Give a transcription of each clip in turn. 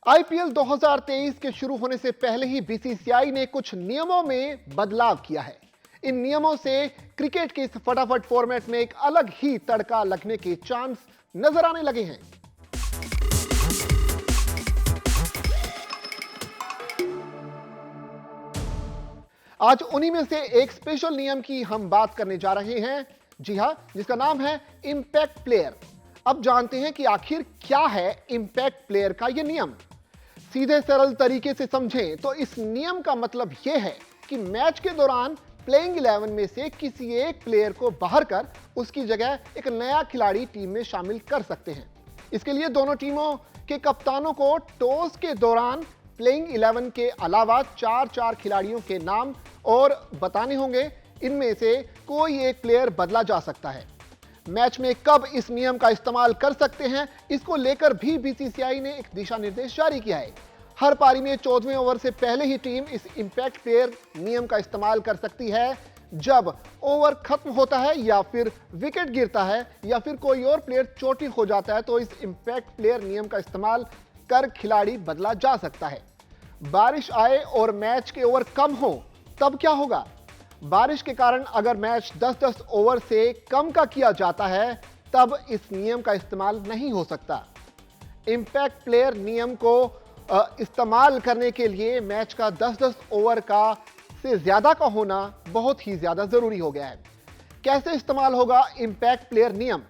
IPL 2023 के शुरू होने से पहले ही बीसीसीआई ने कुछ नियमों में बदलाव किया है। इन नियमों से क्रिकेट के इस फटाफट फॉर्मेट में एक अलग ही तड़का लगने के चांस नजर आने लगे हैं। आज उन्हीं में से एक स्पेशल नियम की हम बात करने जा रहे हैं। जी हां, जिसका नाम है इंपैक्ट प्लेयर। अब जानते हैं कि आखिर क्या है इंपैक्ट प्लेयर का यह नियम। सीधे सरल तरीके से समझें तो इस नियम का मतलब यह है कि मैच के दौरान प्लेइंग 11 में से किसी एक प्लेयर को बाहर कर उसकी जगह एक नया खिलाड़ी टीम में शामिल कर सकते हैं। इसके लिए दोनों टीमों के कप्तानों को टॉस के दौरान प्लेइंग 11 के अलावा चार खिलाड़ियों के नाम और बताने होंगे। इनमें से कोई एक प्लेयर बदला जा सकता है। मैच में कब इस नियम का इस्तेमाल कर सकते हैं, इसको लेकर भी बीसीसीआई ने एक दिशा निर्देश जारी किया है। हर पारी में 14वें ओवर से पहले ही टीम इस इंपैक्ट प्लेयर नियम का इस्तेमाल कर सकती है। जब ओवर खत्म होता है या फिर विकेट गिरता है या फिर कोई और प्लेयर चोटिल हो जाता है तो इस इंपैक्ट प्लेयर नियम का इस्तेमाल कर खिलाड़ी बदला जा सकता है। बारिश आए और मैच के ओवर कम हो तब क्या होगा? बारिश के कारण अगर मैच 10-10 ओवर से कम का किया जाता है तब इस नियम का इस्तेमाल नहीं हो सकता। इंपैक्ट प्लेयर नियम को इस्तेमाल करने के लिए मैच का 10-10 ओवर का से ज्यादा का होना बहुत ही ज्यादा जरूरी हो गया है। कैसे इस्तेमाल होगा इंपैक्ट प्लेयर नियम?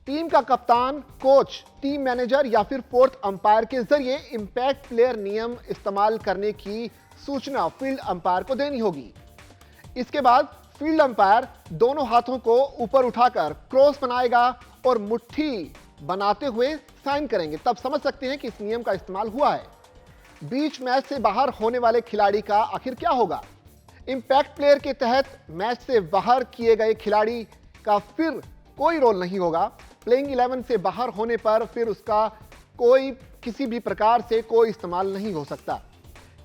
टीम का कप्तान, कोच, टीम मैनेजर या फिर फोर्थ अंपायर के जरिए इंपैक्ट प्लेयर नियम इस्तेमाल करने की सूचना फील्ड अंपायर को देनी होगी। इसके बाद फील्ड अंपायर दोनों हाथों को ऊपर उठाकर क्रॉस बनाएगा और मुट्ठी बनाते हुए साइन करेंगे। तब समझ सकते हैं कि इस नियम का इस्तेमाल हुआ है। बीच मैच से बाहर होने वाले खिलाड़ी का आखिर क्या होगा? इंपैक्ट प्लेयर के तहत मैच से बाहर किए गए खिलाड़ी का फिर कोई रोल नहीं होगा। प्लेइंग 11 से बाहर होने पर फिर उसका कोई किसी भी प्रकार से कोई इस्तेमाल नहीं हो सकता।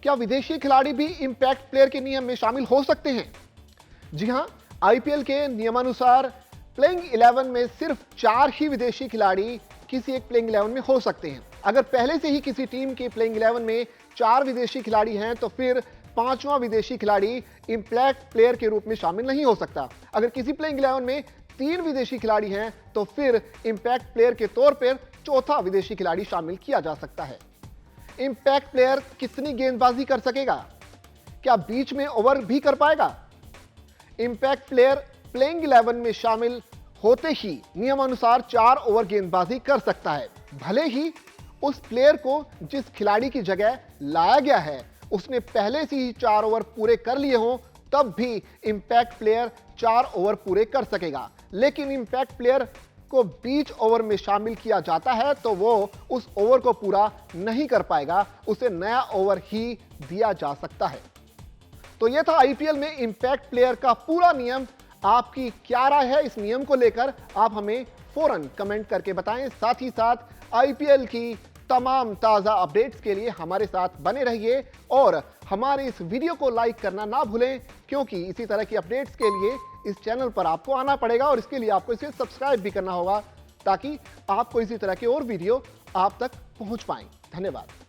क्या विदेशी खिलाड़ी भी इंपैक्ट प्लेयर के नियम में शामिल हो सकते हैं? जी हां, आईपीएल के नियमानुसार प्लेइंग 11 में सिर्फ 4 ही विदेशी खिलाड़ी किसी एक प्लेइंग 11 में हो सकते हैं। अगर पहले से ही किसी टीम के प्लेइंग 11 में 4 विदेशी खिलाड़ी हैं तो फिर 5वां विदेशी खिलाड़ी इंपैक्ट प्लेयर के रूप में शामिल नहीं हो सकता। अगर किसी प्लेइंग 11 में 3 विदेशी खिलाड़ी हैं तो फिर इंपैक्ट प्लेयर के तौर पर 4था विदेशी खिलाड़ी शामिल किया जा सकता है। इंपैक्ट प्लेयर कितनी गेंदबाजी कर सकेगा? क्या बीच में ओवर भी कर पाएगा? इंपैक्ट प्लेयर प्लेइंग 11 में शामिल होते ही नियमानुसार 4 ओवर गेंदबाजी कर सकता है। भले ही उस प्लेयर को जिस खिलाड़ी की जगह लाया गया है उसने पहले से ही 4 ओवर पूरे कर लिए हों, तब भी इंपैक्ट प्लेयर 4 ओवर पूरे कर सकेगा। लेकिन इंपैक्ट प्लेयर को बीच ओवर में शामिल किया जाता है तो वो उस ओवर को पूरा नहीं कर पाएगा, उसे नया ओवर ही दिया जा सकता है। तो यह था आईपीएल में इंपैक्ट प्लेयर का पूरा नियम। आपकी क्या राय है इस नियम को लेकर? आप हमें फौरन कमेंट करके बताएं। साथ ही साथ आईपीएल की तमाम ताजा अपडेट्स के लिए हमारे साथ बने रहिए और हमारे इस वीडियो को लाइक करना ना भूलें, क्योंकि इसी तरह की अपडेट्स के लिए इस चैनल पर आपको आना पड़ेगा और इसके लिए आपको इसे सब्सक्राइब भी करना होगा ताकि आपको इसी तरह के और वीडियो आप तक पहुंच पाएं। धन्यवाद।